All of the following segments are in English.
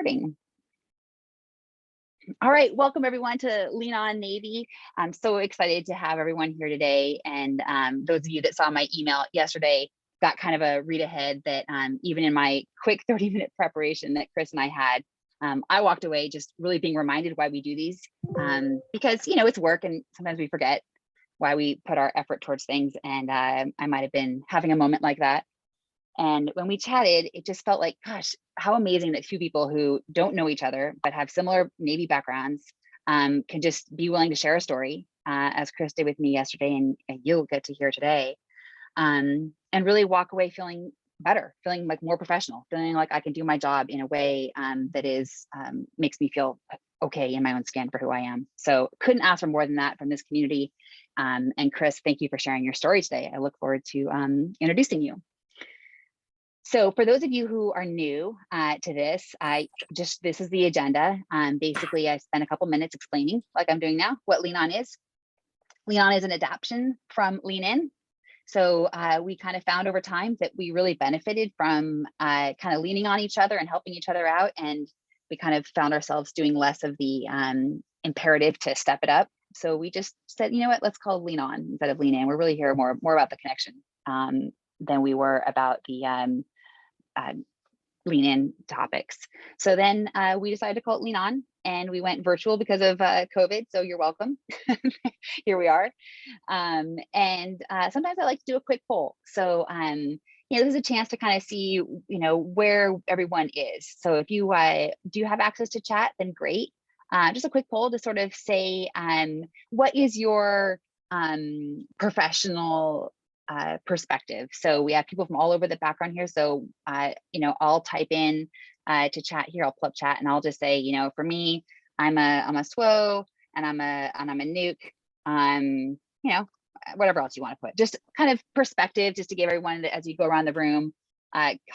recording. All right, welcome everyone to Lean On Navy. I'm so excited to have everyone here today. And those of you that saw my email yesterday got kind of a read ahead that even in my quick 30-minute preparation that Chris and I had, I walked away just really being reminded why we do these because, you know, it's work and sometimes we forget why we put our effort towards things. And I might have been having a moment like that. And when we chatted, it just felt like, gosh, how amazing that two people who don't know each other, but have similar Navy backgrounds can just be willing to share a story, as Chris did with me yesterday, and you'll get to hear today, and really walk away feeling better, feeling like more professional, feeling like I can do my job in a way that is makes me feel okay in my own skin for who I am. So couldn't ask for more than that from this community. And Chris, thank you for sharing your story today. I look forward to introducing you. So for those of you who are new to this, this is the agenda. Basically, I spent a couple minutes explaining, like I'm doing now, what Lean On is. Lean On is an adaptation from Lean In. So we kind of found over time that we really benefited from kind of leaning on each other and helping each other out. And we kind of found ourselves doing less of the imperative to step it up. So we just said, you know what, let's call it Lean On instead of Lean In. We're really here more about the connection than we were about the lean in topics. So then we decided to call it Lean On, and we went virtual because of COVID. So you're welcome. Here we are. And sometimes I like to do a quick poll. So you know, there's a chance to kind of see, you know, where everyone is. So if you do have access to chat, then great. Just a quick poll to sort of say, what is your professional perspective. So we have people from all over the background here. So, you know, I'll type in to chat here. I'll pull up chat and I'll just say, you know, for me, I'm a SWO and I'm a nuke. You know, whatever else you want to put. Just kind of perspective, just to give everyone as you go around the room,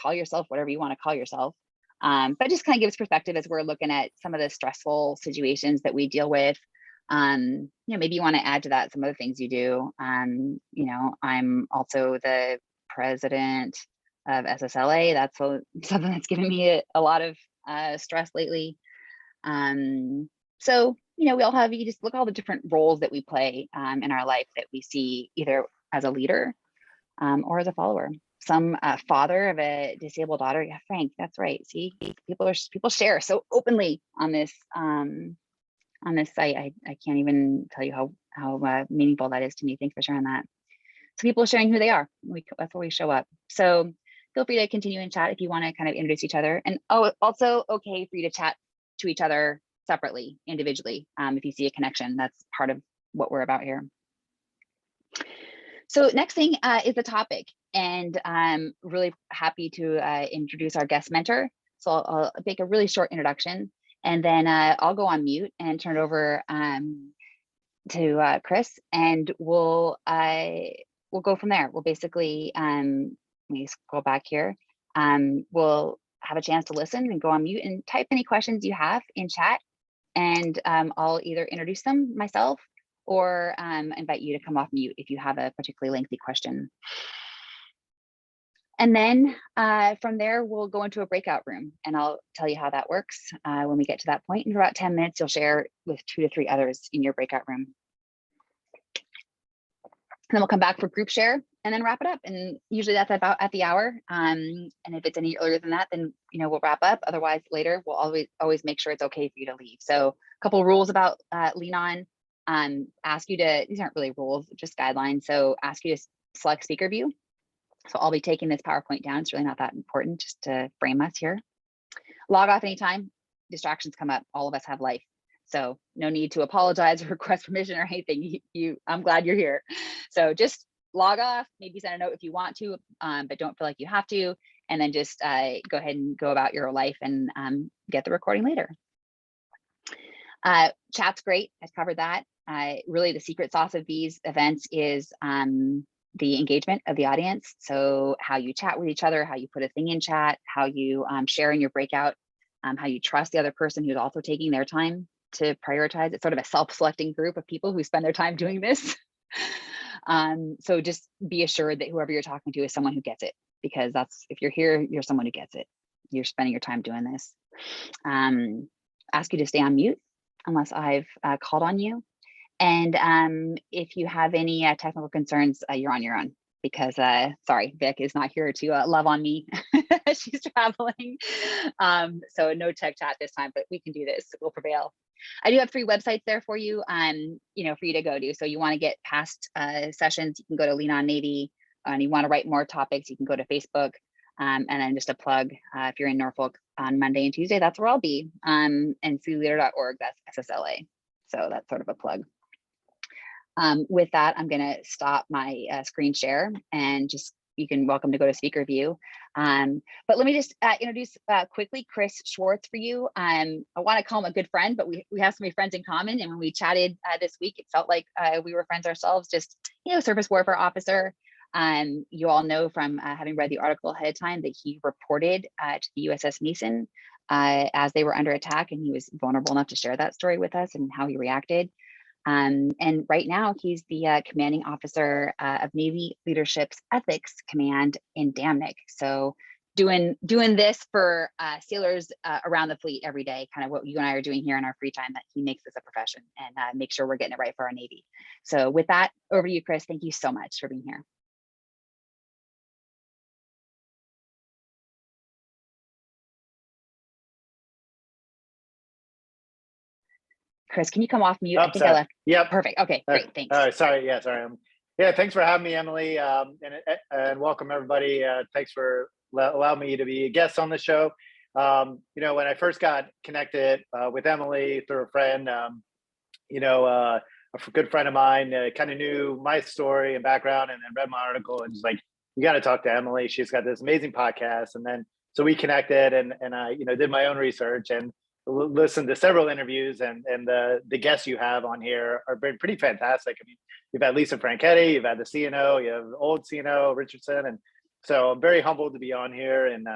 call yourself whatever you want to call yourself. But just kind of gives perspective as we're looking at some of the stressful situations that we deal with. You know, maybe you want to add to that some other things you do. You know, I'm also the president of SSLA. That's something that's given me a lot of stress lately. So, you know, we all have, you just look at all the different roles that we play in our life that we see either as a leader or as a follower. Some father of a disabled daughter. Yeah, Frank, that's right. See, people share so openly on this site. I can't even tell you how meaningful that is to me. Thanks for sharing that. So people sharing who they are. That's where we show up. So feel free to continue in chat if you want to kind of introduce each other. And also okay for you to chat to each other separately, individually, if you see a connection. That's part of what we're about here. So next thing is the topic. And I'm really happy to introduce our guest mentor. So I'll make a really short introduction. And then I'll go on mute and turn it over to Chris, and we'll go from there. We'll basically, let me scroll back here. We'll have a chance to listen and go on mute and type any questions you have in chat. And I'll either introduce them myself or invite you to come off mute if you have a particularly lengthy question. And then from there, we'll go into a breakout room, and I'll tell you how that works when we get to that point. In about 10 minutes, you'll share with 2 to 3 others in your breakout room. And then we'll come back for group share and then wrap it up. And usually that's about at the hour. And if it's any earlier than that, then, you know, we'll wrap up. Otherwise, later, we'll always make sure it's okay for you to leave. So a couple of rules about Lean On. Ask you to, these aren't really rules, just guidelines. So ask you to select speaker view. So I'll be taking this PowerPoint down. It's really not that important, just to frame us here. Log off anytime. Distractions come up. All of us have life. So no need to apologize or request permission or anything. I'm glad you're here. So just log off, maybe send a note if you want to, but don't feel like you have to. And then just go ahead and go about your life and get the recording later. Chat's great. I've covered that. Really, the secret sauce of these events is the engagement of the audience. So how you chat with each other, how you put a thing in chat, how you share in your breakout, how you trust the other person who's also taking their time to prioritize. It's sort of a self-selecting group of people who spend their time doing this. So just be assured that whoever you're talking to is someone who gets it, because that's, if you're here, you're someone who gets it. you're spending your time doing this. Ask you to stay on mute unless I've called on you. And if you have any technical concerns, you're on your own, because sorry, Vic is not here to love on me. She's traveling. So no tech chat this time, but we can do this. We'll prevail. I do have 3 websites there for you, for you to go to. So you want to get past sessions, you can go to Lean on Navy, and you want to write more topics, you can go to Facebook. And then just a plug, if you're in Norfolk on Monday and Tuesday, that's where I'll be. And cleader.org, that's SSLA. So that's sort of a plug. With that, I'm going to stop my screen share, and just you can welcome to go to speaker view. But let me just introduce quickly Chris Schwarz for you. I want to call him a good friend, but we have so many friends in common. And when we chatted this week, it felt like we were friends ourselves. Just surface warfare officer. You all know from having read the article ahead of time that he reported to the USS Mason as they were under attack, and he was vulnerable enough to share that story with us and how he reacted. And right now he's the commanding officer of Navy Leadership's Ethics Command in Damnick. So doing this for sailors around the fleet every day, kind of what you and I are doing here in our free time, that he makes this a profession and make sure we're getting it right for our Navy. So with that, over to you, Chris. Thank you so much for being here. Chris, can you come off mute? Oh, I think I left. Yep. Perfect. Okay, great. Thanks. All right. Sorry. Yeah, sorry. Yeah, thanks for having me, Emily. And welcome everybody. Thanks for allowing me to be a guest on the show. When I first got connected with Emily through a friend, a good friend of mine kind of knew my story and background, and then read my article and was like, you got to talk to Emily. She's got this amazing podcast. And then, so we connected, and I, did my own research and listened to several interviews, and the guests you have on here are been pretty fantastic. I mean, you've had Lisa Franchetti, you've had the CNO, you have old CNO Richardson, and so I'm very humbled to be on here, and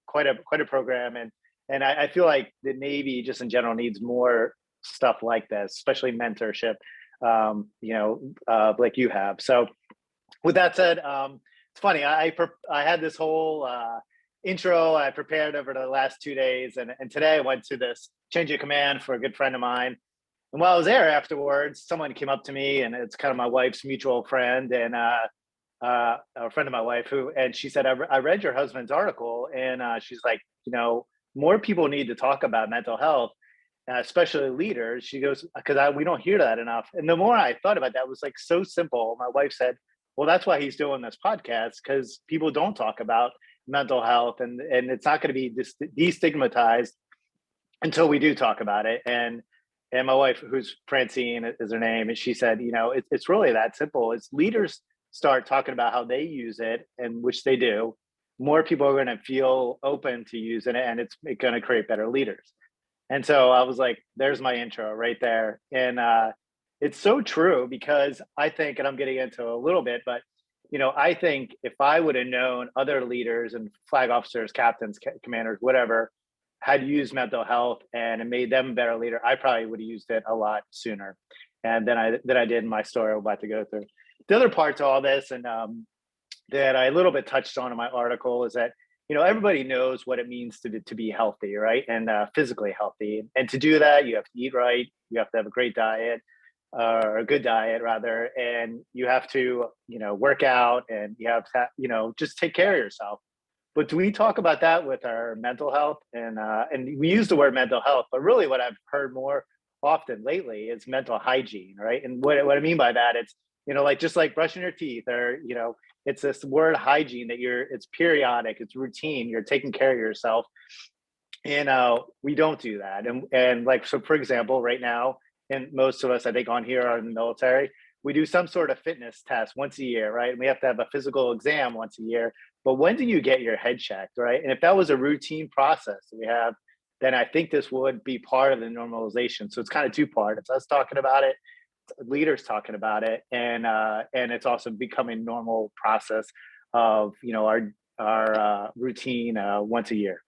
quite a program, and I feel like the Navy just in general needs more stuff like this, especially mentorship, like you have. So with that said, it's funny, I had this whole intro I prepared over the last 2 days, and today I went to this change of command for a good friend of mine. And while I was there afterwards, someone came up to me, and it's kind of my wife's mutual friend, and a friend of my wife, and she said, I read your husband's article, and she's like, more people need to talk about mental health, especially leaders. She goes, because we don't hear that enough. And the more I thought about that, it was like so simple. My wife said, well, that's why he's doing this podcast, because people don't talk about mental health, and it's not going to be destigmatized until we do talk about it. And my wife, who's Francine is her name, and she said, it's really that simple. As leaders start talking about how they use it, and which they do, more people are going to feel open to using it, and it's going to create better leaders. And so I was like, there's my intro right there. And it's so true, because I think, and I'm getting into a little bit, but I think if I would have known other leaders and flag officers, captains, commanders, whatever, had used mental health and it made them a better leader, I probably would have used it a lot sooner. And than I did in my story I'm about to go through. The other part to all this, and that I a little bit touched on in my article, is that everybody knows what it means to be healthy, right? And physically healthy. And to do that, you have to eat right, you have to have a great diet, or a good diet rather, and you have to work out, and you have to just take care of yourself. But do we talk about that with our mental health? And we use the word mental health, but really what I've heard more often lately is mental hygiene, right? And what I mean by that, it's just like brushing your teeth, or it's this word hygiene that it's periodic, it's routine, you're taking care of yourself. And we don't do that. And like, so for example, right now, and most of us, I think, on here are in the military, we do some sort of fitness test once a year, right? And we have to have a physical exam once a year. But when do you get your head checked, right? And if that was a routine process that we have, then I think this would be part of the normalization. So it's kind of two-part. It's us talking about it, leaders talking about it, and it's also becoming normal process of our routine once a year.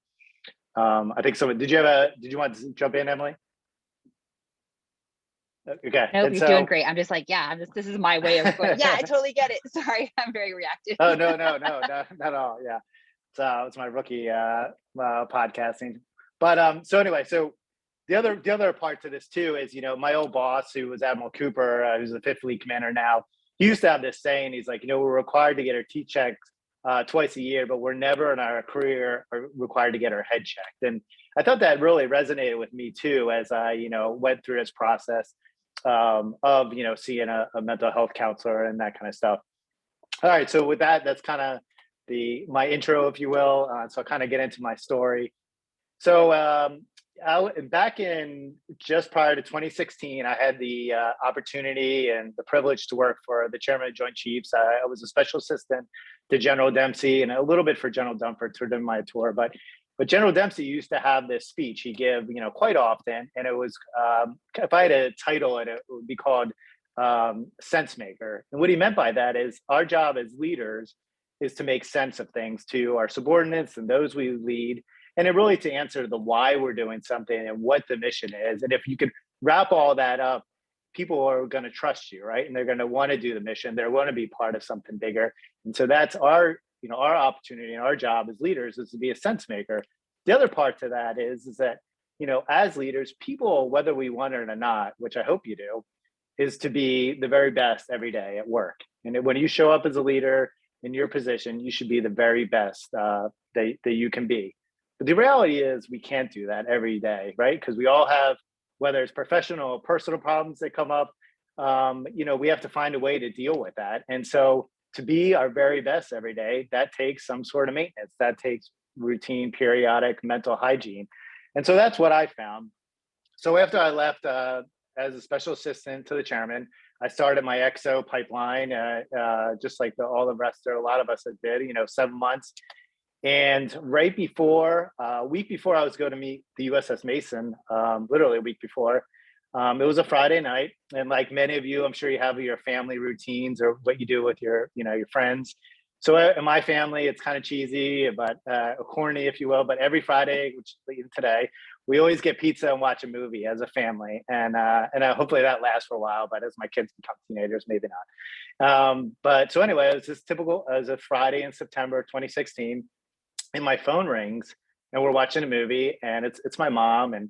I think so. Did you want to jump in, Emily? Okay. Nope, you're doing great. I'm just like, this is my way of going, yeah, I totally get it. Sorry, I'm very reactive. Oh, no, not at all. Yeah. So it's my rookie podcasting. But so anyway, so the other part to this too is, my old boss, who was Admiral Cooper, who's the fifth fleet commander now, he used to have this saying. He's like, we're required to get our teeth checked twice a year, but we're never in our career are required to get our head checked. And I thought that really resonated with me too, as I, went through this process of, seeing a mental health counselor and that kind of stuff. All right, so with that, that's kind of my intro, if you will. So I'll kind of get into my story. So back in just prior to 2016, I had the opportunity and the privilege to work for the chairman of Joint Chiefs. I was a special assistant to General Dempsey and a little bit for General Dunford during my tour. But General Dempsey used to have this speech he give, quite often, and it was if I had to title it, it would be called sense maker. And what he meant by that is our job as leaders is to make sense of things to our subordinates and those we lead. And it really to answer the why we're doing something and what the mission is. And if you could wrap all that up, people are going to trust you, right? And they're going to want to do the mission. They're going to be part of something bigger. And so that's our opportunity and our job as leaders is to be a sense maker. The other part to that is that, as leaders, people, whether we want it or not, which I hope you do, is to be the very best every day at work. And when you show up as a leader in your position, you should be the very best that you can be. But the reality is we can't do that every day, right? Because we all have, whether it's professional or personal problems that come up, we have to find a way to deal with that. And so to be our very best every day, that takes some sort of maintenance. That takes routine, periodic mental hygiene. And so that's what I found. So after I left as a special assistant to the chairman, I started my EXO pipeline, just like all the rest of a lot of us that did, 7 months. And right before, a week before I was going to meet the USS Mason, literally a week before, it was a Friday night. And like many of you, I'm sure you have your family routines or what you do with your friends. So in my family, it's kind of cheesy, but corny, if you will. But every Friday, which is today, we always get pizza and watch a movie as a family. And hopefully that lasts for a while. But as my kids become teenagers, maybe not. But so anyway, it was just typical as a Friday in September 2016. And my phone rings and we're watching a movie and it's my mom. And,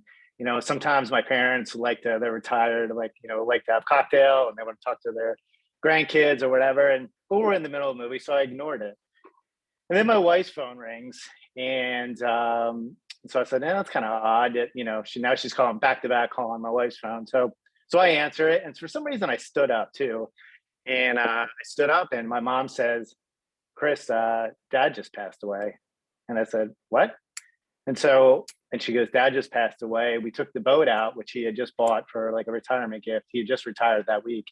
sometimes my parents they're retired, like to have cocktail and they want to talk to their grandkids or whatever. But we're in the middle of the movie, so I ignored it. And then my wife's phone rings. And so I said, that's kind of odd that, she's calling back to back calling my wife's phone. So I answer it. And for some reason I stood up too. And I stood up and my mom says, Chris, Dad just passed away. And I said, what? And she goes, Dad just passed away. We took the boat out, which he had just bought for like a retirement gift. He had just retired that week.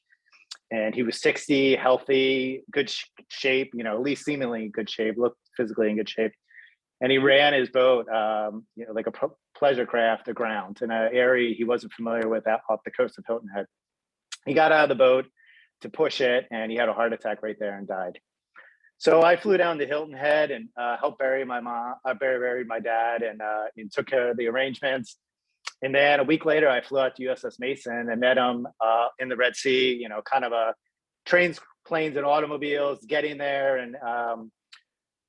And he was 60, healthy, good shape, at least seemingly in good shape, looked physically in good shape. And he ran his boat, like a pleasure craft aground in an area he wasn't familiar with off the coast of Hilton Head. He got out of the boat to push it and he had a heart attack right there and died. So I flew down to Hilton Head and helped bury my mom. I buried my dad and took care of the arrangements. And then a week later, I flew out to USS Mason and met him in the Red Sea. Kind of a trains, planes, and automobiles getting there. And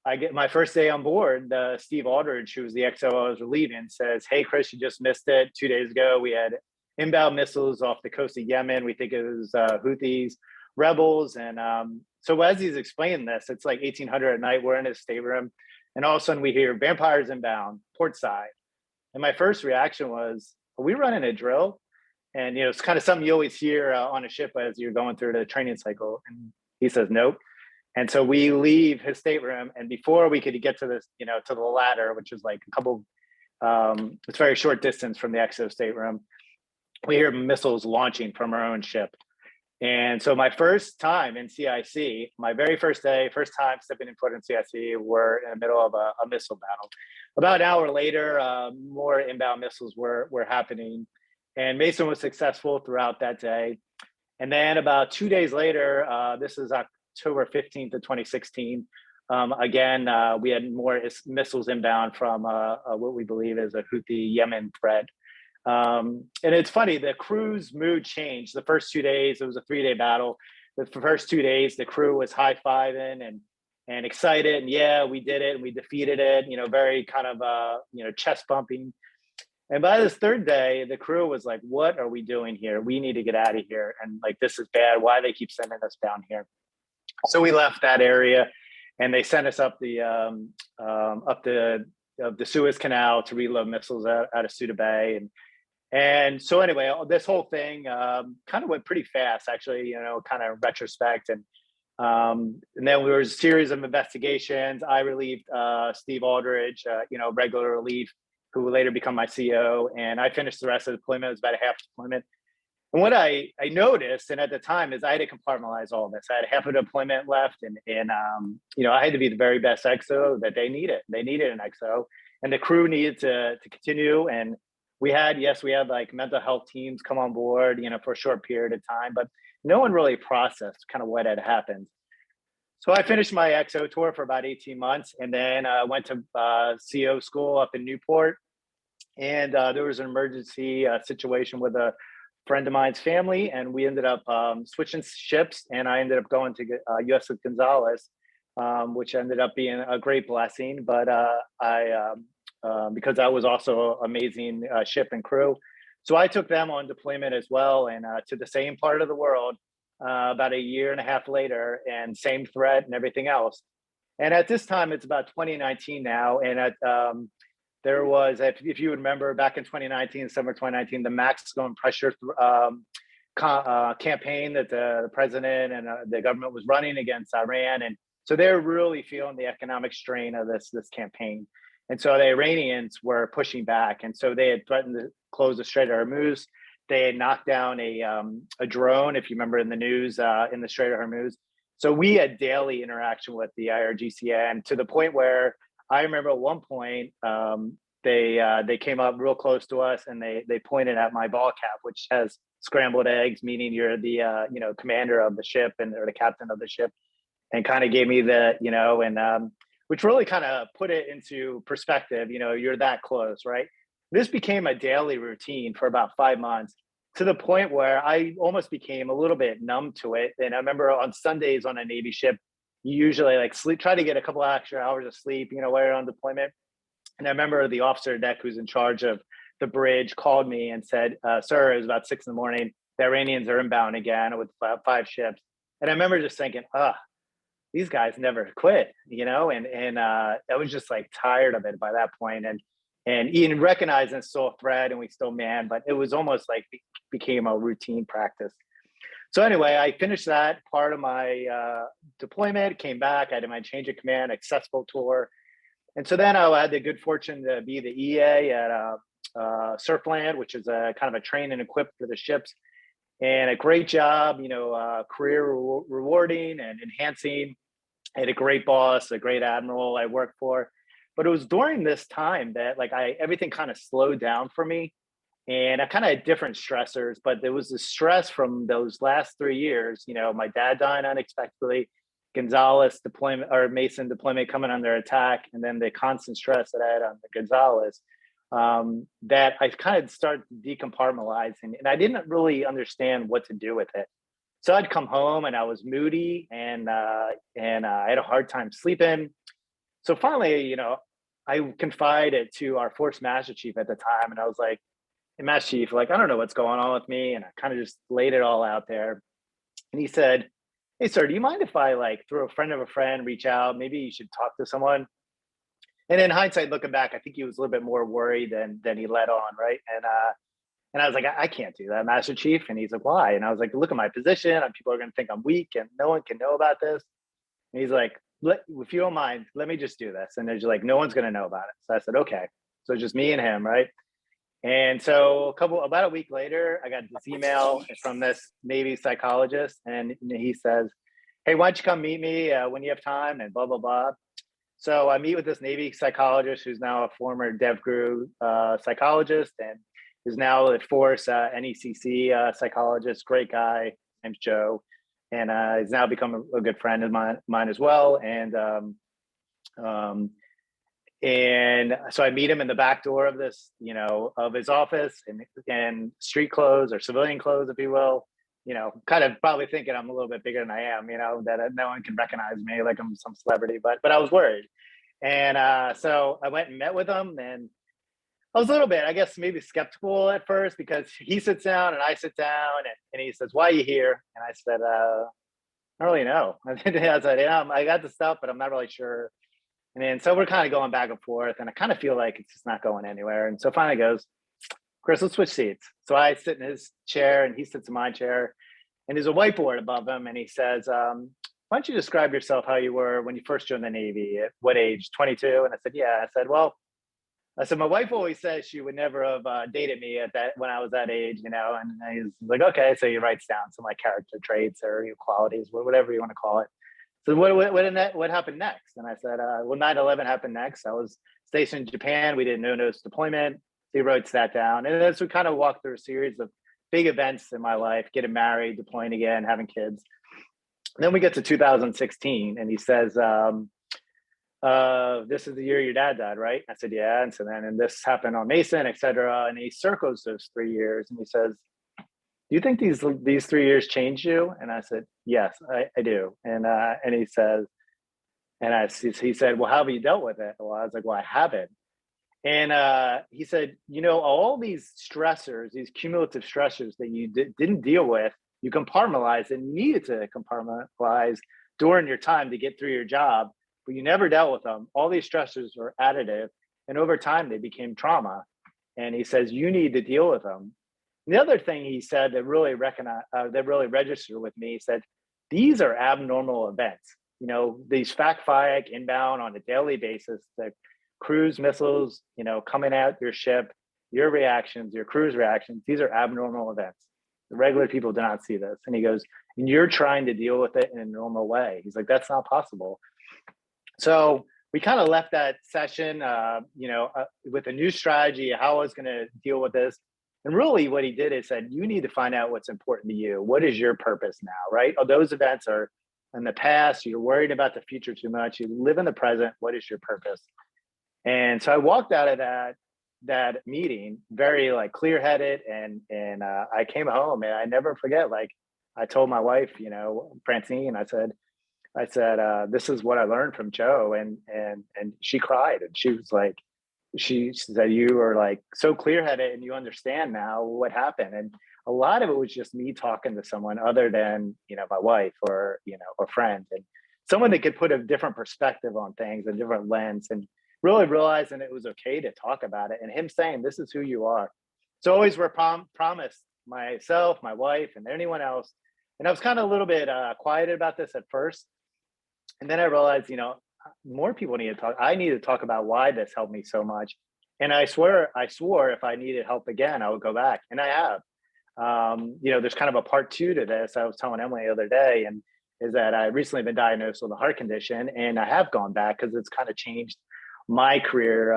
I get my first day on board. Steve Aldridge, who was the XO I was relieving, says, "Hey, Chris, you just missed it. 2 days ago, we had inbound missiles off the coast of Yemen. We think it was Houthis, rebels." And so as he's explaining this, it's like 1800 at night. We're in his stateroom, and all of a sudden we hear vampires inbound, port side. And my first reaction was, "Are we running a drill?" And it's kind of something you always hear on a ship as you're going through the training cycle. And he says, "Nope." And so we leave his stateroom, and before we could get to this, to the ladder, which is like a couple, it's very short distance from the XO stateroom, we hear missiles launching from our own ship. And so my first time in CIC, my very first day, first time stepping in foot in CIC, we're in the middle of a missile battle. About an hour later, more inbound missiles were happening, and Mason was successful throughout that day. And then about 2 days later, this is October 15th of 2016. Again, we had more missiles inbound from what we believe is a Houthi Yemen threat. And it's funny, the crew's mood changed. The first 2 days, it was a 3-day battle. The first 2 days, the crew was high-fiving and excited. And yeah, we did it and we defeated it, very kind of, chest bumping. And by this third day, the crew was like, what are we doing here? We need to get out of here. And like, this is bad. Why they keep sending us down here? So we left that area and they sent us up the Suez Canal to reload missiles out of Suda Bay. And so anyway, this whole thing kind of went pretty fast, actually, kind of in retrospect. And then there was a series of investigations. I relieved Steve Aldridge, regular relief, who would later become my CO. And I finished the rest of the deployment. It was about a half deployment. And what I noticed, and at the time, is I had to compartmentalize all of this. I had half a deployment left, and I had to be the very best XO that they needed. They needed an XO, and the crew needed to continue. And we had like mental health teams come on board, for a short period of time, but no one really processed kind of what had happened. So I finished my XO tour for about 18 months, and then went to CO school up in Newport. And there was an emergency situation with a friend of mine's family, and we ended up switching ships, and I ended up going to USS Gonzalez, which ended up being a great blessing. But because that was also an amazing ship and crew, so I took them on deployment as well, and to the same part of the world about a year and a half later, and same threat and everything else. And at this time, it's about 2019 now, and there was, if you remember, back in 2019, summer 2019, the maximum pressure campaign that the president and the government was running against Iran. And so they're really feeling the economic strain of this campaign. And so the Iranians were pushing back. And so they had threatened to close the Strait of Hormuz. They had knocked down a drone, if you remember in the news, in the Strait of Hormuz. So we had daily interaction with the IRGC, to the point where I remember at one point, they came up real close to us, and they pointed at my ball cap, which has scrambled eggs, meaning you're the commander of the ship or the captain of the ship, and kind of gave me the which really kind of put it into perspective. You're that close, right? This became a daily routine for about 5 months, to the point where I almost became a little bit numb to it. And I remember on Sundays on a Navy ship, you usually try to get a couple of extra hours of sleep, while you're on deployment. And I remember the officer deck who's in charge of the bridge called me and said, sir, it was about 6 a.m. The Iranians are inbound again with 5 ships. And I remember just thinking, these guys never quit, and I was just like tired of it by that point. And even recognizing it's still a threat and we still man, but it was almost like it became a routine practice. So anyway, I finished that part of my deployment, came back, I did my change of command, accessible tour. And so then I had the good fortune to be the EA at Surfland, which is a kind of a train and equip for the ships. And a great job, career rewarding and enhancing. I had a great boss, a great admiral I worked for. But it was during this time that everything kind of slowed down for me. And I kind of had different stressors, but there was the stress from those last 3 years. My dad dying unexpectedly, Gonzalez deployment, or Mason deployment coming under attack, and then the constant stress that I had on the Gonzalez, that I kind of started decompartmentalizing, and I didn't really understand what to do with it. So I'd come home and I was moody, and I had a hard time sleeping. So finally, I confided to our Force Master Chief at the time, and I was like, hey, Master Chief, I don't know what's going on with me. And I kind of just laid it all out there. And he said, hey, sir, do you mind if I through a friend of a friend, reach out? Maybe you should talk to someone. And in hindsight, looking back, I think he was a little bit more worried than he let on, right? And I was like, I can't do that, Master Chief. And he's like, why? And I was like, look at my position, and people are going to think I'm weak, and no one can know about this. And he's like, if you don't mind, let me just do this. And there's no one's going to know about it. So I said, okay. So just me and him, right? And so about a week later, I got this email from this Navy psychologist, and he says, hey, why don't you come meet me when you have time, and blah, blah, blah. So I meet with this Navy psychologist who's now a former DevGru psychologist, and is now a Force NECC psychologist, great guy, name's Joe. And he's now become a good friend of mine as well. And so I meet him in the back door of this, of his office, and street clothes, or civilian clothes, if you will. kind of probably thinking I'm a little bit bigger than I am, that no one can recognize me like I'm some celebrity, but I was worried. And so I went and met with him, and I was a little bit, I guess, maybe skeptical at first because he sits down and I sit down, and he says, "Why are you here?" And I said, "I don't really know." I said, "Yeah, I got the stuff, but I'm not really sure." And then so we're kind of going back and forth, and I kind of feel like it's just not going anywhere. And so finally goes, "Chris, let's switch seats." So I sit in his chair and he sits in my chair, and there's a whiteboard above him. And he says, "Why don't you describe yourself how you were when you first joined the Navy? At what age? 22?" And I said, "Yeah." I said, "Well," I said, "my wife always says she would never have dated me at that when I was that age, And he's like, "Okay." So he writes down some like character traits or qualities, whatever you want to call it. So what happened next? And I said, "Well, 9/11 happened next. I was stationed in Japan. We did no notice deployment." So he writes that down, and as we kind of walk through a series of big events in my life, getting married, deploying again, having kids. And then we get to 2016, and he says, "This is the year your dad died, right?" I said, "Yeah." And so then, and this happened on Mason, et cetera. And he circles those 3 years, and he says, "Do you think these 3 years changed you?" And I said, "Yes, I do." And he says, he said, "Well, how have you dealt with it?" Well, I was like, "Well, I haven't." And he said, "All these stressors, these cumulative stressors that you didn't deal with, you compartmentalized and needed to compartmentalize during your time to get through your job, but you never dealt with them. All these stressors were additive, and over time they became trauma." And he says, "You need to deal with them." And the other thing he said that really registered with me, he said, "These are abnormal events. These fact inbound on a daily basis, the cruise missiles, coming at your ship, your reactions, your crew's reactions, these are abnormal events. The regular people do not see this." And he goes, "And you're trying to deal with it in a normal way." He's like, "That's not possible." So we kind of left that session, with a new strategy, how I was going to deal with this. And really what he did is said, "You need to find out what's important to you. What is your purpose now, right? Oh, those events are in the past. You're worried about the future too much. You live in the present. What is your purpose?" And so I walked out of that meeting very like clear-headed, and I came home, and I never forget, like I told my wife, Francine, I said, "This is what I learned from Joe," and she cried, and she was like, she said, "You are like so clear-headed, and you understand now what happened." And a lot of it was just me talking to someone other than my wife or a friend, and someone that could put a different perspective on things, a different lens, and really realizing it was okay to talk about it, and him saying, "This is who you are." So always were promised myself, my wife, and anyone else. And I was kind of a little bit quieted about this at first, and then I realized, more people need to talk. I need to talk about why this helped me so much. And I swore if I needed help again, I would go back, and I have. There's kind of a part two to this. I was telling Emily the other day, and is that I recently been diagnosed with a heart condition, and I have gone back because it's kind of changed my career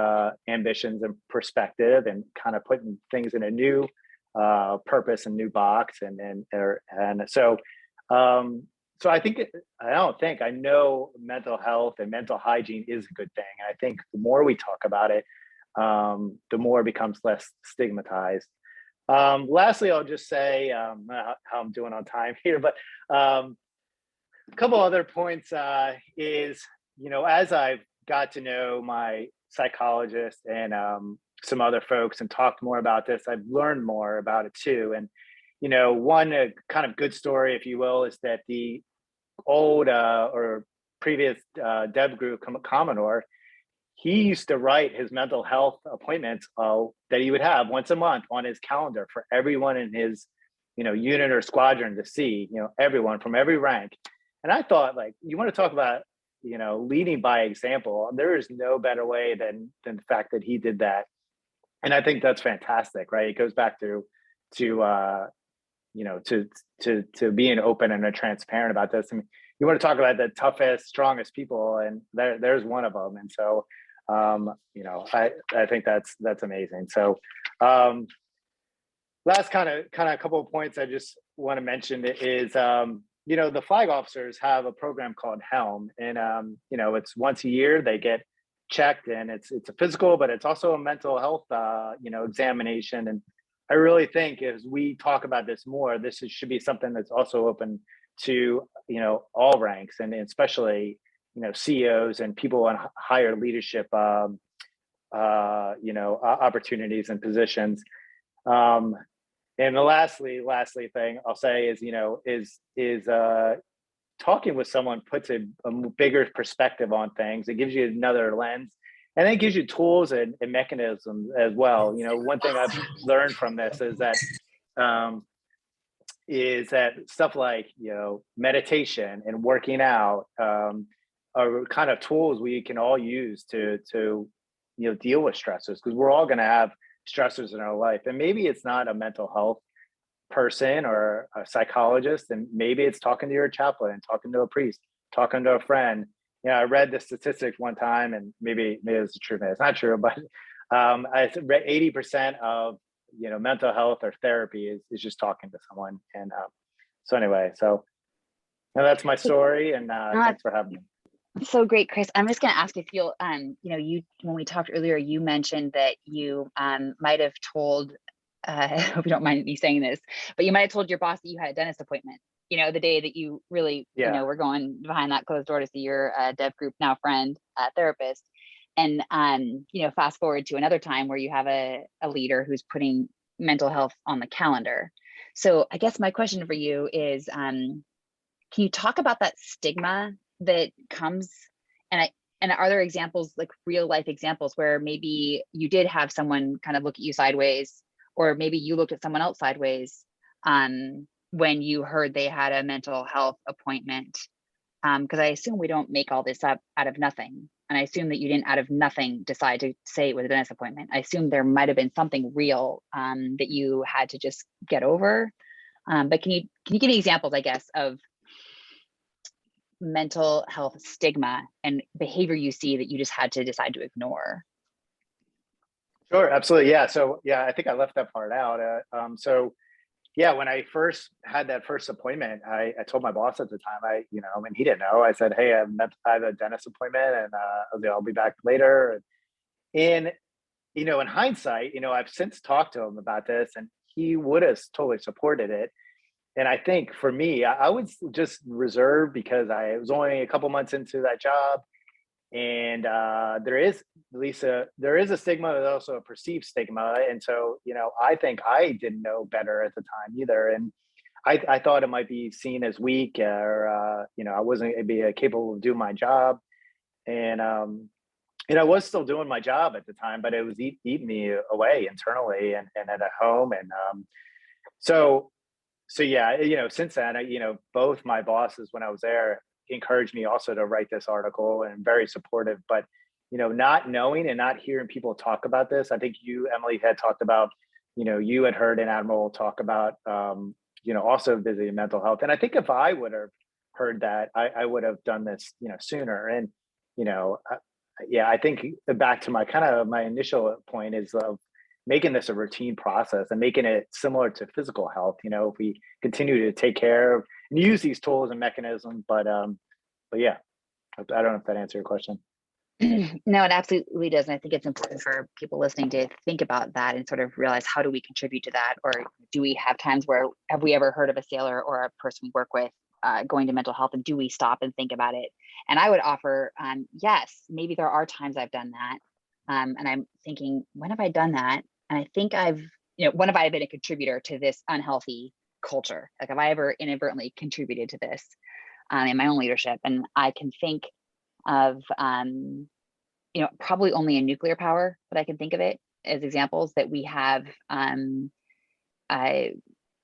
ambitions and perspective, and kind of putting things in a new purpose and new box, and so I know mental health and mental hygiene is a good thing, and I think the more we talk about it, the more it becomes less stigmatized. Lastly, I'll just say how I'm doing on time here, but a couple other points is, as I've got to know my psychologist and some other folks and talked more about this, I've learned more about it too. And, one kind of good story, if you will, is that the old or previous dev group Commodore, he used to write his mental health appointments that he would have once a month on his calendar for everyone in his, unit or squadron to see, everyone from every rank. And I thought, like, you want to talk about, leading by example. There is no better way than the fact that he did that. And I think that's fantastic, right? It goes back to being open and transparent about this. I mean, you want to talk about the toughest, strongest people, and there's one of them. And so, I think that's amazing. So, last kind of a couple of points I just want to mention is, the flag officers have a program called Helm, and it's once a year they get checked, and it's a physical, but it's also a mental health examination. And I really think as we talk about this more, should be something that's also open to, all ranks, and especially, CEOs and people on higher leadership, opportunities and positions. Um, and the lastly thing I'll say is, talking with someone puts a bigger perspective on things. It gives you another lens, and it gives you tools and mechanisms as well. One thing I've learned from this um, is that stuff like, meditation and working out, are kind of tools we can all use to deal with stressors, because we're all going to have stressors in our life. And maybe it's not a mental health person or a psychologist, and maybe it's talking to your chaplain, talking to a priest, talking to a friend. I read the statistics one time, and maybe it's true, maybe it's not true, but I read 80% of mental health or therapy is just talking to someone. And so anyway, so now that's my story, and thanks for having me. So great, Chris. I'm just going to ask if you'll, when we talked earlier, you mentioned that you might have told, I hope you don't mind me saying this, but you might have told your boss that you had a dentist appointment, the day that you really, were going behind that closed door to see your dev group, now friend, therapist. And, fast forward to another time where you have a leader who's putting mental health on the calendar. So I guess my question for you is, can you talk about that stigma that comes, and are there examples, like real life examples, where maybe you did have someone kind of look at you sideways, or maybe you looked at someone else sideways when you heard they had a mental health appointment? Because I assume we don't make all this up out of nothing. And I assume that you didn't out of nothing decide to say it was a dentist appointment. I assume there might have been something real that you had to just get over. But can you give me examples, I guess, of mental health stigma and behavior you see that you just had to decide to ignore? Sure, absolutely. Yeah. So I think I left that part out. When I first had that first appointment, I told my boss at the time, and he didn't know. I said, "Hey, I have a dentist appointment, and I'll be back later." And in hindsight, I've since talked to him about this, and he would have totally supported it. And I think for me, I was just reserved because I was only a couple months into that job. And there is, Lisa, there is a stigma, there's also a perceived stigma. And so, I think I didn't know better at the time either. And I thought it might be seen as weak, or, I wasn't be capable of doing my job. And, I was still doing my job at the time, but it was eating me away internally and at home. And so since then, both my bosses when I was there encouraged me also to write this article, and very supportive. But not knowing and not hearing people talk about this, I think you, Emily, had talked about, you had heard an admiral talk about, also visiting mental health. And I think if I would have heard that, I would have done this, sooner. And I think back to my initial point is of making this a routine process and making it similar to physical health. If we continue to take care of and use these tools and mechanisms, but yeah, I don't know if that answered your question. No, it absolutely does. And I think it's important for people listening to think about that and sort of realize, how do we contribute to that? Or do we have times where, have we ever heard of a sailor or a person we work with going to mental health, and do we stop and think about it? And I would offer, yes, maybe there are times I've done that. And I'm thinking, when have I done that? And I think when have I been a contributor to this unhealthy culture? Like, have I ever inadvertently contributed to this in my own leadership? And I can think of, probably only in nuclear power, but I can think of it as examples that we have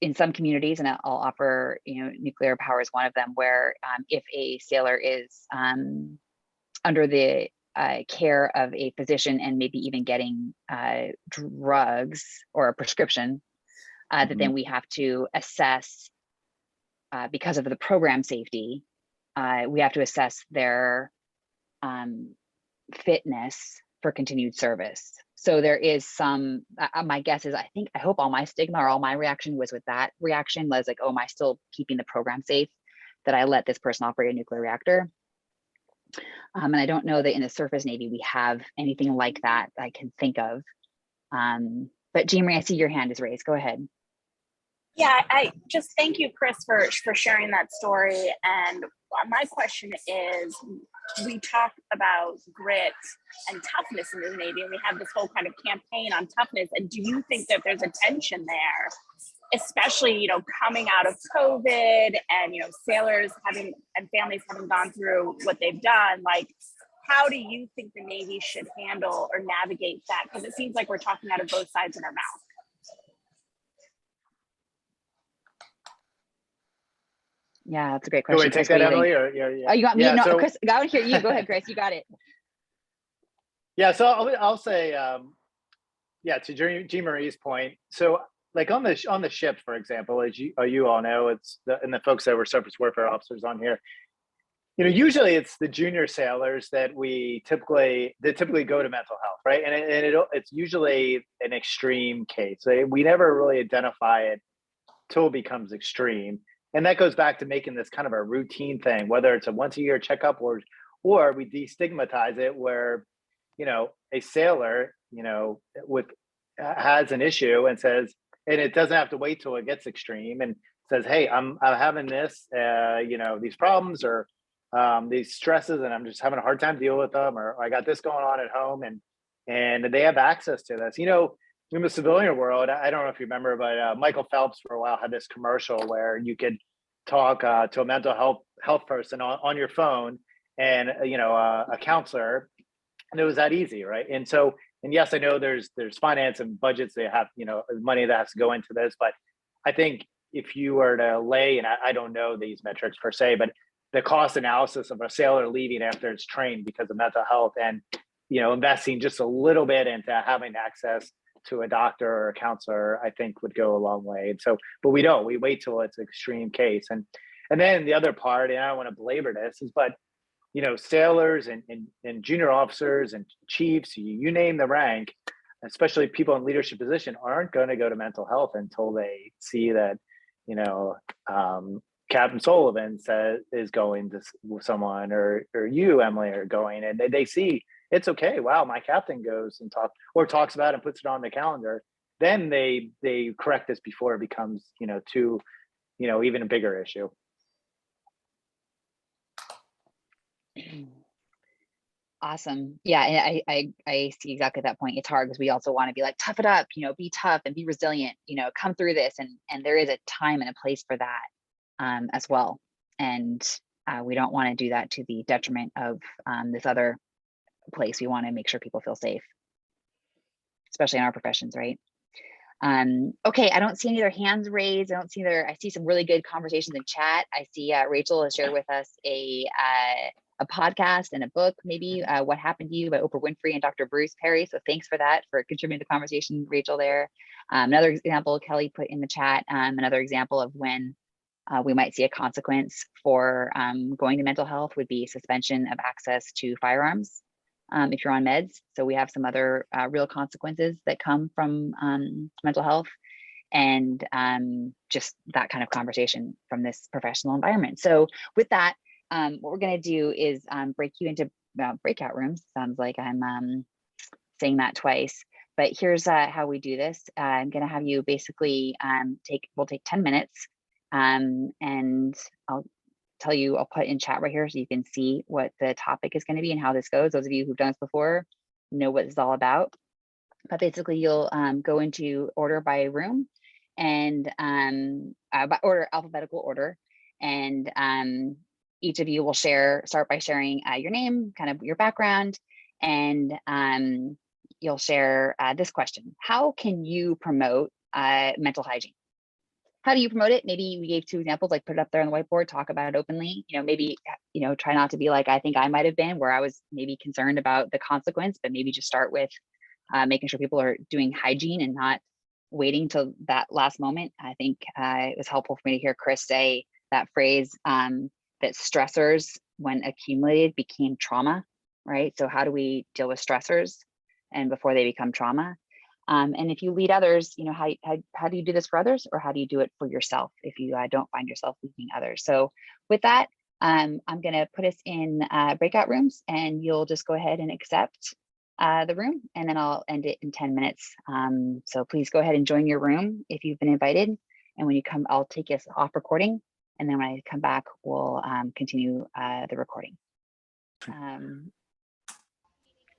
in some communities, and I'll offer, nuclear power is one of them, where if a sailor is under the care of a physician and maybe even getting drugs or a prescription, that then we have to assess, because of the program safety, we have to assess their fitness for continued service. So there is some, my guess is, I hope all my stigma or all my reaction was with that reaction, was like, oh, am I still keeping the program safe that I let this person operate a nuclear reactor? And I don't know that in the surface Navy we have anything like that I can think of. But Jean Marie, I see your hand is raised. Go ahead. Yeah, I just thank you, Chris, for sharing that story. And my question is, we talk about grit and toughness in the Navy, and we have this whole kind of campaign on toughness. And do you think that there's a tension there, especially, you know, coming out of COVID and, you know, sailors having and families having gone through what they've done? Like, how do you think the Navy should handle or navigate that? Because it seems like we're talking out of both sides of our mouth. Yeah, that's a great Can question. we take Chris, what that, do you think? Emily? Or yeah. Oh, you got me? Yeah, No, so- Chris, I want to hear you. Go ahead, Chris. You got it. Yeah, so I'll say, yeah, to Jean Marie's point. So, like on the ship, for example, as you all know, and the folks that were surface warfare officers on here, you know, usually it's the junior sailors that typically go to mental health, right? And it's usually an extreme case. We never really identify it till it becomes extreme. And that goes back to making this kind of a routine thing, whether it's a once a year checkup or we destigmatize it where, you know, a sailor, you know, has an issue and says, and it doesn't have to wait till it gets extreme and says, hey, I'm having this, you know, these problems or these stresses, and I'm just having a hard time dealing with them, or I got this going on at home, and they have access to this. You know, in the civilian world, I don't know if you remember, but Michael Phelps for a while had this commercial where you could talk to a mental health person on your phone, and you know, a counselor, and it was that easy, right? And so, and yes, I know there's finance and budgets, they have, you know, money that has to go into this, but I think if you were to lay, and I don't know these metrics per se, but the cost analysis of a sailor leaving after it's trained because of mental health, and, you know, investing just a little bit into having access to a doctor or a counselor, I think would go a long way. And so, but we wait till it's an extreme case. And then the other part, and I don't want to belabor this, is, but, you know, sailors and junior officers and chiefs, you name the rank, especially people in leadership position, aren't going to go to mental health until they see that, you know, Captain Sullivan is going to someone, or you, Emily, are going, and they see it's okay. Wow, my captain goes and talks about it and puts it on the calendar. Then they correct this before it becomes, you know, too, you know, even a bigger issue. Awesome. Yeah, and I see exactly that point. It's hard because we also want to be like, tough it up, you know, be tough and be resilient, you know, come through this, and there is a time and a place for that as well. And we don't want to do that to the detriment of this other place. We want to make sure people feel safe, especially in our professions, right? Okay, I don't see any other hands raised. I see some really good conversations in chat. I see Rachel has shared with us a podcast and a book, maybe What Happened to You by Oprah Winfrey and Dr. Bruce Perry. So thanks for that, for contributing to the conversation, Rachel, there. Another example Kelly put in the chat, another example of when we might see a consequence for going to mental health would be suspension of access to firearms if you're on meds. So we have some other real consequences that come from mental health, and just that kind of conversation from this professional environment. So with that, what we're going to do is break you into breakout rooms. Sounds like I'm saying that twice, but here's how we do this. I'm going to have you basically we'll take 10 minutes, and I'll put in chat right here so you can see what the topic is going to be and how this goes. Those of you who've done this before know what it's all about. But basically, you'll go into order by room, and by alphabetical order, and each of you will start by sharing your name, kind of your background, and you'll share this question: how can you promote mental hygiene? How do you promote it? Maybe we gave 2 examples, like put it up there on the whiteboard, talk about it openly. You know, maybe, you know, try not to be like I think I might have been, where I was maybe concerned about the consequence, but maybe just start with making sure people are doing hygiene and not waiting till that last moment. I think it was helpful for me to hear Chris say that phrase, that stressors, when accumulated, became trauma, right? So how do we deal with stressors and before they become trauma? And if you lead others, you know, how do you do this for others, or how do you do it for yourself if you don't find yourself leading others? So with that, I'm going to put us in breakout rooms, and you'll just go ahead and accept the room, and then I'll end it in 10 minutes. So please go ahead and join your room if you've been invited. And when you come, I'll take us off recording. And then when I come back, we'll continue the recording.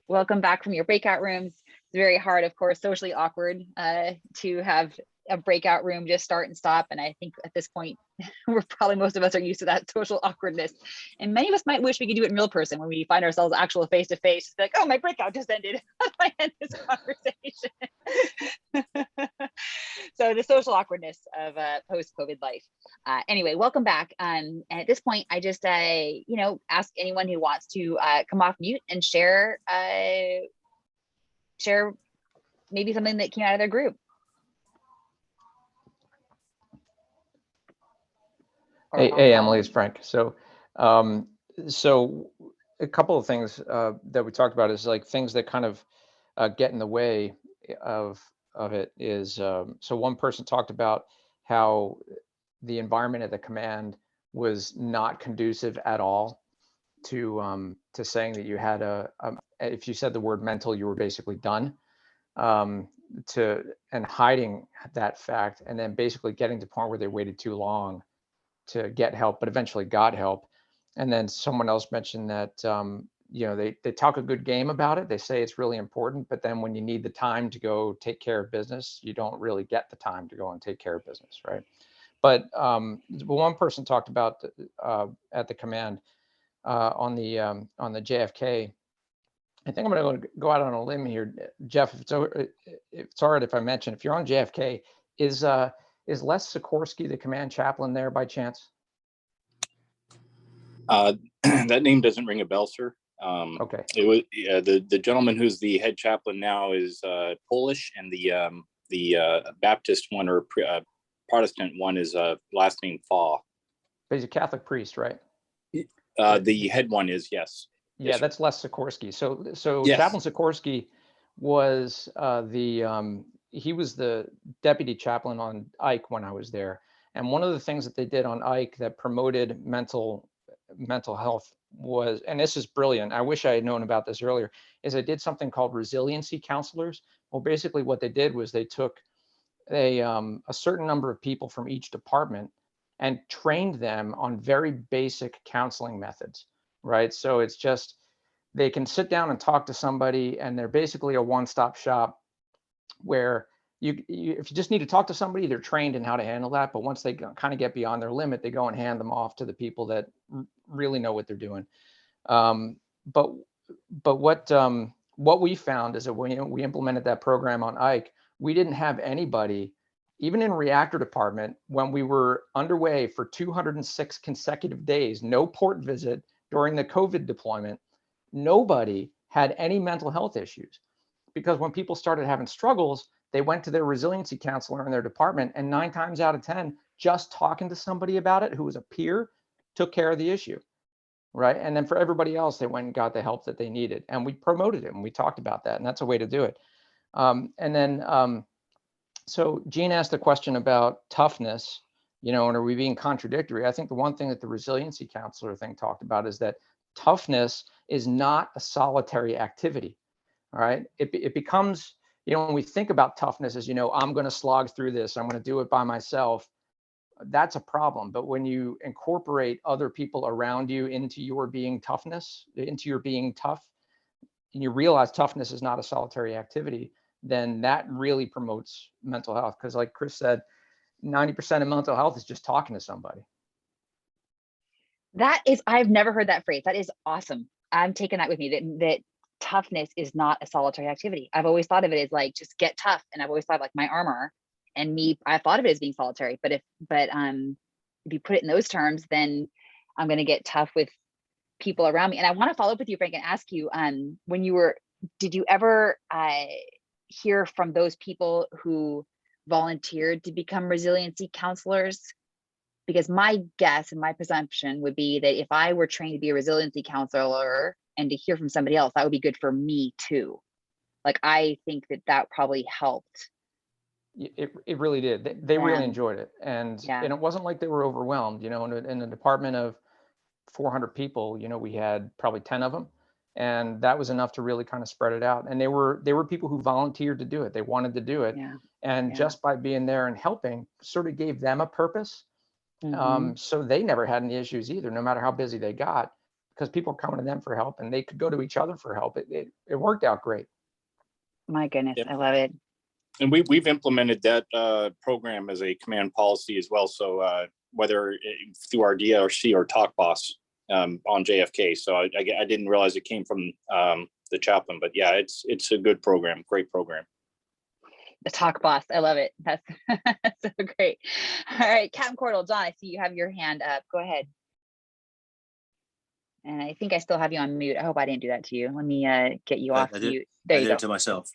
Welcome back from your breakout rooms. It's very hard, of course, socially awkward to have a breakout room just start and stop. And I think at this point, most of us are used to that social awkwardness. And many of us might wish we could do it in real person when we find ourselves actual face to face. Like, oh, my breakout just ended. I end this conversation. So the social awkwardness of post-COVID life. Anyway, welcome back. And at this point, I just, ask anyone who wants to come off mute and share maybe something that came out of their group. Hey, Emily, it's Frank. So a couple of things that we talked about is like things that kind of get in the way of it is, so one person talked about how the environment at the command was not conducive at all to saying that you had if you said the word mental, you were basically done, and hiding that fact, and then basically getting to the point where they waited too long to get help, but eventually got help. And then someone else mentioned that, they talk a good game about it. They say it's really important, but then when you need the time to go take care of business, you don't really get the time to go and take care of business, right? But one person talked about at the command on the JFK. I think I'm going to go out on a limb here, Jeff. If it's all right if I mention, if you're on JFK, is Les Sikorsky the command chaplain there by chance? That name doesn't ring a bell, sir. Okay. It was the gentleman who's the head chaplain now is Polish, and the Baptist one or Protestant one is last name Faw. But he's a Catholic priest, right? The head one is, yes. Yeah, yes, that's Les Sikorsky. So yes. Chaplain Sikorsky was he was the deputy chaplain on Ike when I was there. And one of the things that they did on Ike that promoted mental health was, and this is brilliant, I wish I had known about this earlier, is they did something called resiliency counselors. Well, basically what they did was they took a certain number of people from each department and trained them on very basic counseling methods, right? So it's just, they can sit down and talk to somebody, and they're basically a one-stop shop where if you just need to talk to somebody, they're trained in how to handle that. But once they kind of get beyond their limit, they go and hand them off to the people that really know what they're doing. But what we found is that when we implemented that program on Ike, we didn't have anybody, even in reactor department, when we were underway for 206 consecutive days, no port visit during the COVID deployment, nobody had any mental health issues. Because when people started having struggles, they went to their resiliency counselor in their department, and 9 times out of 10, just talking to somebody about it who was a peer took care of the issue, right? And then for everybody else, they went and got the help that they needed, and we promoted it, and we talked about that, and that's a way to do it. So Gene asked a question about toughness, and are we being contradictory? I think the one thing that the resiliency counselor thing talked about is that toughness is not a solitary activity. All right. It becomes, when we think about toughness as, I'm going to slog through this, I'm going to do it by myself. That's a problem. But when you incorporate other people around you into your being tough, and you realize toughness is not a solitary activity, then that really promotes mental health. Because like Chris said, 90% of mental health is just talking to somebody. I've never heard that phrase. That is awesome. I'm taking that with me, that toughness is not a solitary activity. I've always thought of it as like, just get tough. And I've always thought like my armor and me, I thought of it as being solitary, but if you put it in those terms, then I'm going to get tough with people around me. And I want to follow up with you, Frank, and ask you, did you ever hear from those people who volunteered to become resiliency counselors? Because my guess and my presumption would be that if I were trained to be a resiliency counselor and to hear from somebody else, that would be good for me too. Like, I think that probably helped. It really did. They really enjoyed it. And it wasn't like they were overwhelmed, in a department of 400 people, we had probably 10 of them. And that was enough to really kind of spread it out. And they were people who volunteered to do it. They wanted to do it. Yeah. And Yeah. just by being there and helping sort of gave them a purpose. So they never had any issues either, no matter how busy they got, because people were coming to them for help and they could go to each other for help. It worked out great. My goodness, Yep. I love it. And we've implemented that program as a command policy as well. So whether through our DRC or Talk Boss on JFK. So I didn't realize it came from the chaplain, but yeah, it's a good program, great program. The Talk Boss, I love it. That's so great. All right, Captain Cordell, John, I see you have your hand up. Go ahead. And I think I still have you on mute. I hope I didn't do that to you. Let me get you off mute. There you go. I did it to myself.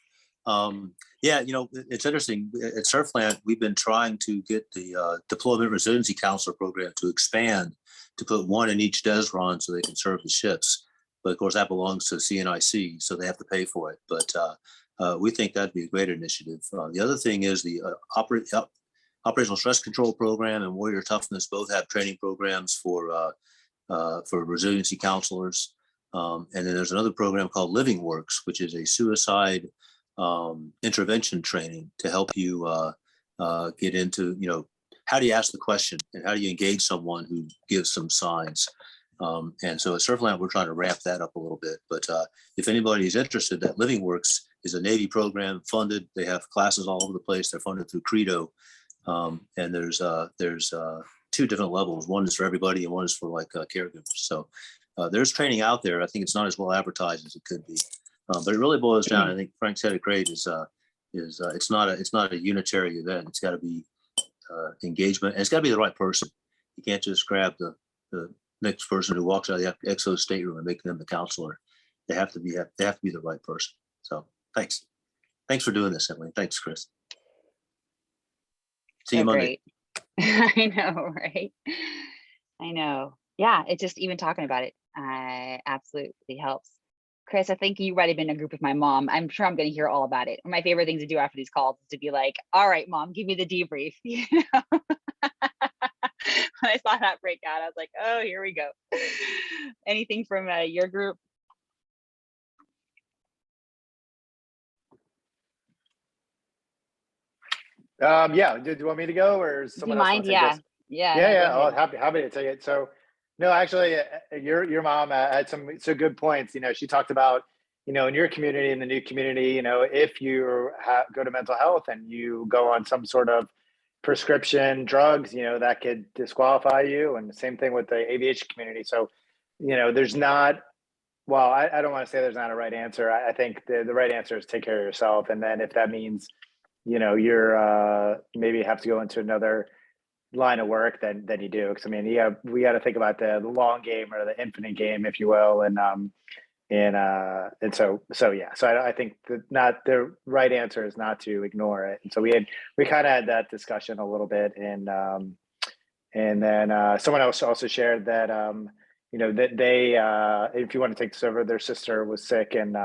Yeah, it's interesting. At Surfland, we've been trying to get the Deployment Resiliency Counselor program to expand, to put one in each DESRON so they can serve the ships. But of course, that belongs to CNIC, so they have to pay for it. But we think that'd be a great initiative. The other thing is the Operational Stress Control Program and Warrior Toughness both have training programs for resiliency counselors. And then there's another program called Living Works, which is a suicide intervention training to help you get into, how do you ask the question and how do you engage someone who gives some signs? And so at Surfland, we're trying to ramp that up a little bit. But if anybody's interested, that Living Works is a Navy program funded. They have classes all over the place. They're funded through Credo. And there's two different levels. One is for everybody and one is for caregivers. So there's training out there. I think it's not as well advertised as it could be. But it really boils down. I think Frank said it great. Is it's not a unitary event. It's got to be engagement, and it's got to be the right person. You can't just grab the next person who walks out of the EXO stateroom and make them the counselor. They have to be the right person. So thanks for doing this, Emily. Thanks, Chris. See you Monday. I know, right? I know. Yeah, it's just even talking about it absolutely helps. Chris, I think you've already been in a group with my mom. I'm sure I'm going to hear all about it. One of my favorite things to do after these calls is to be like, all right, Mom, give me the debrief. When I saw that breakout, I was like, oh, here we go. Anything from your group? Yeah. Do you want me to go or is someone else want to take this? Yeah. Oh, happy to take it. So, no, actually, your mom had some good points. She talked about, in your community, in the new community, if you go to mental health and you go on some sort of prescription drugs, that could disqualify you. And the same thing with the aviation community. So, there's not, well, I don't want to say there's not a right answer. I think the right answer is take care of yourself. And then if that means, you're maybe have to go into another line of work, then you do. Because we got to think about the long game or the infinite game, if you will. And so yeah. So I think not the right answer is not to ignore it. And so we kind of had that discussion a little bit, and then someone else also shared that that they if you want to take this over, their sister was sick, and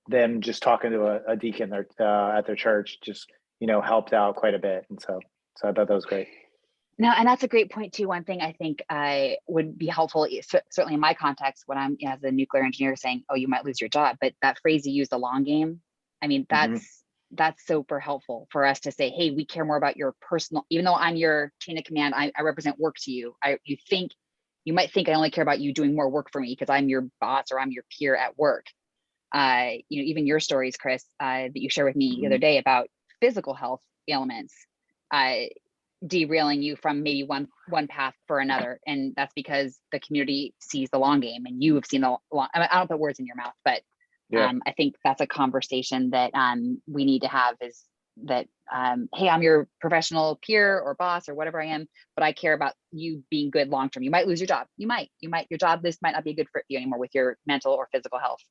them just talking to a deacon at their church just helped out quite a bit. And so I thought that was great. No, and that's a great point too. One thing I think I would be helpful, certainly in my context, when I'm as a nuclear engineer saying, "Oh, you might lose your job," but that phrase you used, the long game. That's super helpful for us to say, "Hey, we care more about your personal." Even though I'm your chain of command, I represent work to you. You might think I only care about you doing more work for me because I'm your boss or I'm your peer at work. Even your stories, Chris, that you shared with me the other day about physical health ailments. Derailing you from maybe one path for another, and that's because the community sees the long game, and you have seen the long. I don't put words in your mouth, but yeah. I think that's a conversation that we need to have. Is that hey, I'm your professional peer or boss or whatever I am, but I care about you being good long term. You might lose your job. You might your job list might not be a good fit for you anymore with your mental or physical health.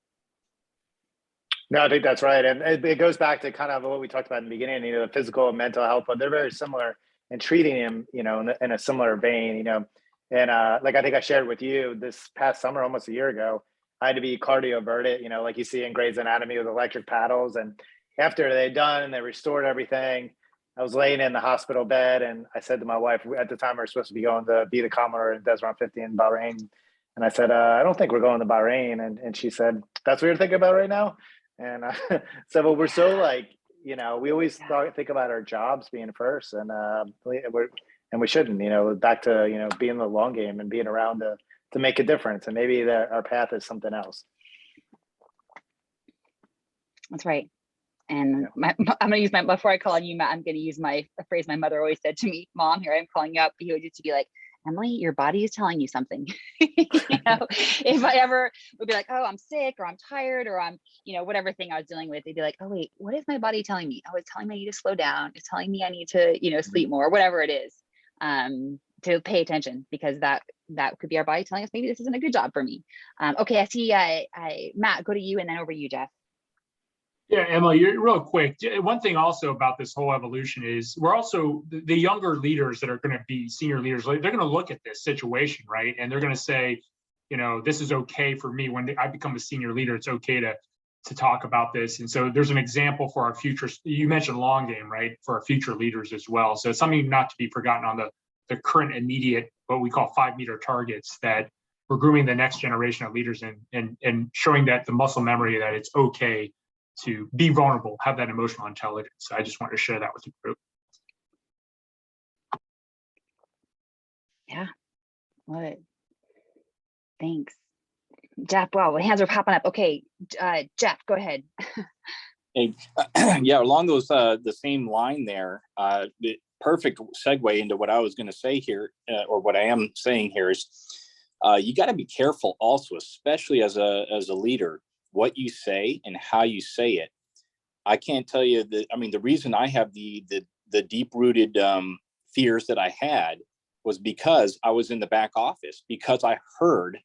No, I think that's right, and it goes back to kind of what we talked about in the beginning. The physical and mental health, but they're very similar. And treating him, in a similar vein, and like I think I shared with you this past summer, almost a year ago, I had to be cardioverted, like you see in Grey's Anatomy with electric paddles. And after they'd done and they restored everything, I was laying in the hospital bed, and I said to my wife, at the time we were supposed to be going to be the Commodore in Desron 50 in Bahrain, And I said, I don't think we're going to Bahrain. And she said, that's what you're thinking about right now? And I said, well, we're so like, you know, we always think about our jobs being first, and we shouldn't, you know, back to, you know, being the long game and being around to make a difference. And maybe our path is something else. That's right. And I'm going to use before I call on you, Matt, I'm going to use a phrase my mother always said to me, Mom, here I'm calling you up. He would just be like, Emily, your body is telling you something. You know, if I ever would be like, oh, I'm sick, or I'm tired, or I'm, you know, whatever thing I was dealing with, they'd be like, oh, wait, what is my body telling me? Oh, it's telling me I need to slow down. It's telling me I need to, you know, sleep more, whatever it is, to pay attention, because that could be our body telling us maybe this isn't a good job for me. Okay, I see Matt, go to you, and then over to you, Jeff. Yeah, Emily, you're real quick. One thing also about this whole evolution is we're also the younger leaders that are going to be senior leaders. They're going to look at this situation, right? And they're going to say, you know, this is okay for me. When I become a senior leader, it's okay to talk about this. And so there's an example for our future. You mentioned long game, right? For our future leaders as well. So it's something not to be forgotten on the current immediate, what we call 5-meter targets, that we're grooming the next generation of leaders and showing that the muscle memory that it's okay to be vulnerable, have that emotional intelligence. So I just wanted to share that with the group. Yeah, love it. Thanks, Jeff. Wow, the hands are popping up. Okay, Jeff, go ahead. Hey, yeah, along those the same line there, the perfect segue into what I was going to say here, or what I am saying here is, you got to be careful also, especially as a leader, what you say and how you say it. I can't tell you that. I mean, the reason I have the deep-rooted fears that I had was because I was in the back office, because I heard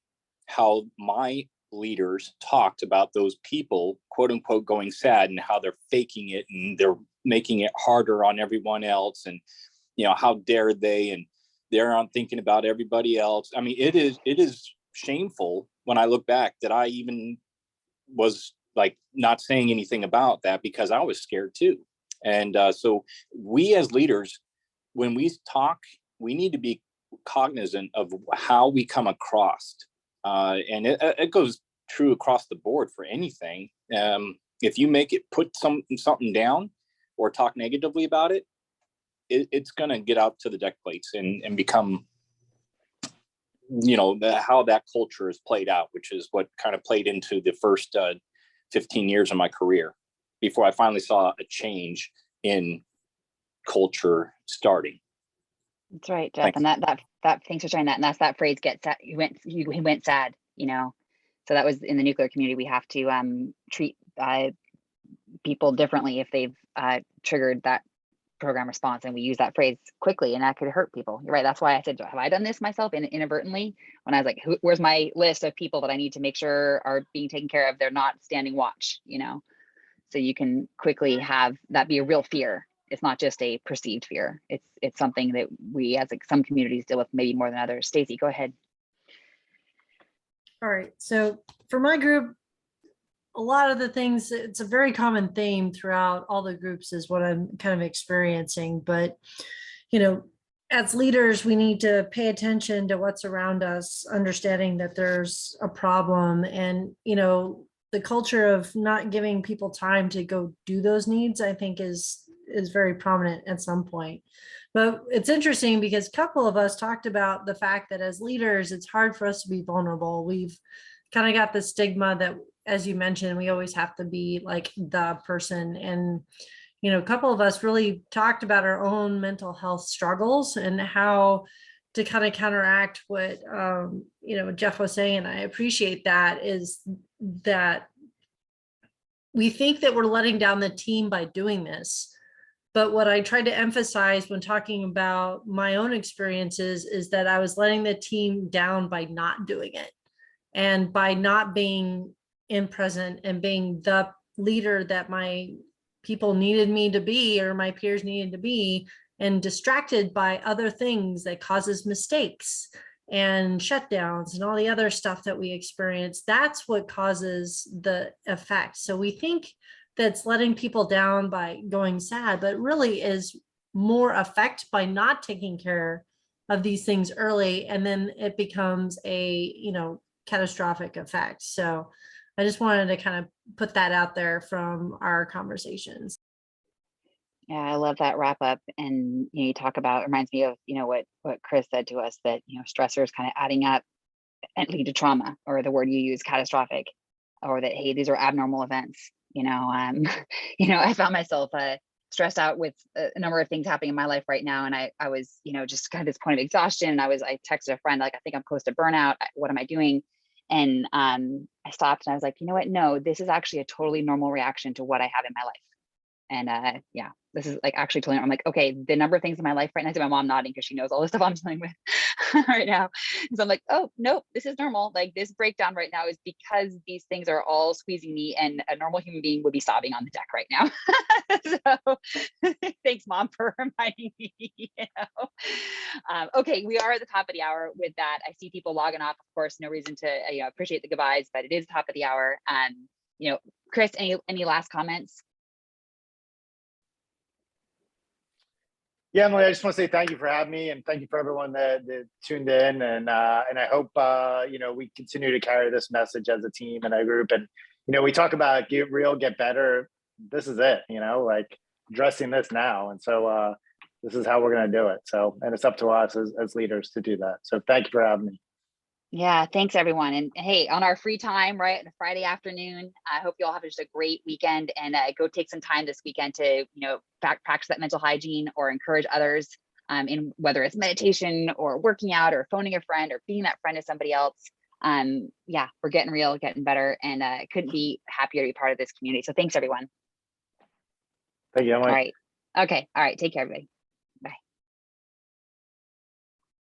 how my leaders talked about those people, quote unquote, going sad, and how they're faking it and they're making it harder on everyone else. And, you know, how dare they, and they're on thinking about everybody else. I mean, it is shameful when I look back that I even was like not saying anything about that, because I was scared too. And so we as leaders, when we talk, we need to be cognizant of how we come across. And it goes true across the board for anything. If you make it put something down or talk negatively about it, it's going to get out to the deck plates and become, you know, how that culture is played out, which is what kind of played into the first 15 years of my career before I finally saw a change in culture starting. That's right, Jeff. Thanks. And that thanks for sharing that. And that's that phrase, get sad. He went sad, you know. So that was in the nuclear community. We have to treat people differently if they've triggered that program response, and we use that phrase quickly, and that could hurt people. You're right. That's why I said, have I done this myself inadvertently? When I was like, where's my list of people that I need to make sure are being taken care of? They're not standing watch, you know. So you can quickly have that be a real fear. It's not just a perceived fear. It's something that we, as some communities, deal with maybe more than others. Stacey, go ahead. All right. So for my group, a lot of the things, it's a very common theme throughout all the groups is what I'm kind of experiencing. But, you know, as leaders, we need to pay attention to what's around us, understanding that there's a problem. And, you know, the culture of not giving people time to go do those needs, I think is very prominent at some point. But it's interesting because a couple of us talked about the fact that as leaders, it's hard for us to be vulnerable. We've kind of got the stigma that, as you mentioned, we always have to be like the person. And, you know, a couple of us really talked about our own mental health struggles and how to kind of counteract what, you know, Jeff was saying. And I appreciate that, is that we think that we're letting down the team by doing this. But what I tried to emphasize when talking about my own experiences is that I was letting the team down by not doing it, and by not being in present and being the leader that my people needed me to be, or my peers needed to be, and distracted by other things that causes mistakes and shutdowns and all the other stuff that we experience. That's what causes the effect. So we think that's letting people down by going sad, but really is more effect by not taking care of these things early, and then it becomes a, catastrophic effect. So I just wanted to kind of put that out there from our conversations. Yeah, I love that wrap up. And you talk about, it reminds me of what Chris said to us, that stressors kind of adding up and lead to trauma, or the word you use, catastrophic, or that, hey, these are abnormal events. I found myself stressed out with a number of things happening in my life right now, and I was just kind of this point of exhaustion, and I texted a friend, like, I think I'm close to burnout. What am I doing? And I stopped and I was like, you know what? No, this is actually a totally normal reaction to what I have in my life. And yeah, this is like actually totally, I'm like, okay, the number of things in my life right now, I see my mom nodding because she knows all the stuff I'm dealing with right now. So I'm like, oh, nope, this is normal. Like, this breakdown right now is because these things are all squeezing me, and a normal human being would be sobbing on the deck right now. So thanks, Mom, for reminding me. Okay, we are at the top of the hour. With that, I see people logging off. Of course, no reason to appreciate the goodbyes, but it is top of the hour. Chris, any last comments? Yeah, Emily, I just want to say thank you for having me, and thank you for everyone that tuned in. And I hope we continue to carry this message as a team and a group. And we talk about get real, get better. This is it. Like, addressing this now. And so this is how we're going to do it. So, and it's up to us as leaders to do that. So thank you for having me. Yeah, thanks everyone. And hey, on our free time, right, on a Friday afternoon, I hope you all have just a great weekend, and go take some time this weekend to, practice that mental hygiene, or encourage others in whether it's meditation or working out or phoning a friend or being that friend to somebody else. Yeah, we're getting real, getting better, and couldn't be happier to be part of this community. So thanks everyone. Thank you, Emily. All right. Okay. All right. Take care, everybody.